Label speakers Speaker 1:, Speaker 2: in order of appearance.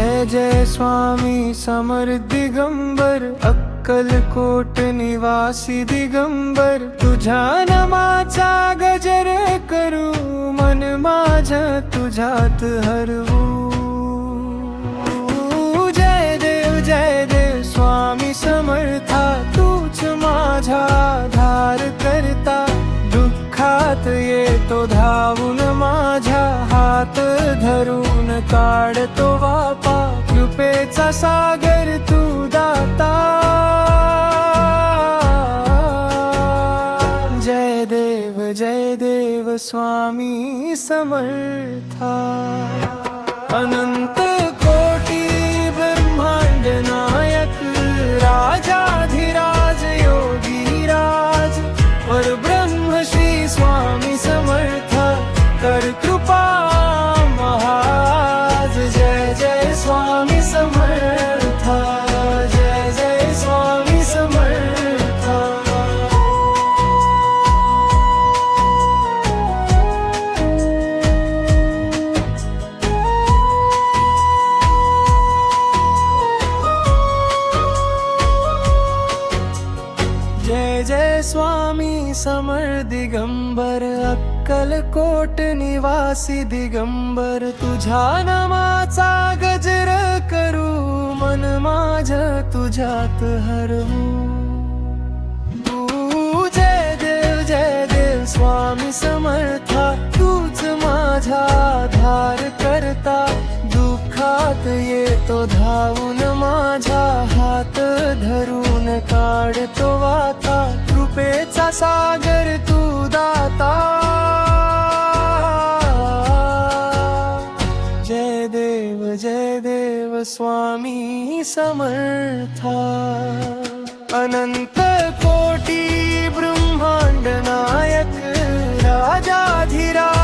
Speaker 1: जय जय स्वामी समर्थ दिगंबर, अक्कलकोट निवासी दिगंबर, तुझ्या नामाचा गजर करू, मन माझं तुझ्यात हरवू. जय देव स्वामी समर्था, तूच माझा आधार करता, दुःखात येतो धावून माझ्या, हात धरून काढतो वापा, कृपेचा सागर तू दाता. जय देव स्वामी समर्था. अनंत कोटी ब्रह्मांड नायक, राजाधिराज योगी राज, परब्रह्म श्री स्वामी समर्था, कर कृपा महाराज. जय जय स्वामी समर्था, जय जय स्वामी समर्था. जय जय स्वामी समर्थ दिगंबर, अक्कलकोट निवासी दिगंबर, तुझ्या नामाचा गजर करू, मन माझं तुझ्यात हरवू. जय देव स्वामी समर्था, तूच माझा आधार करता, दुःखात येतो धावून माझ्या, हात धरून काढतो वाता, कृपेचा सागर तू दाता. जय देव स्वामी समर्था. अनंत कोटी ब्रह्मांड नायक, राजाधिराज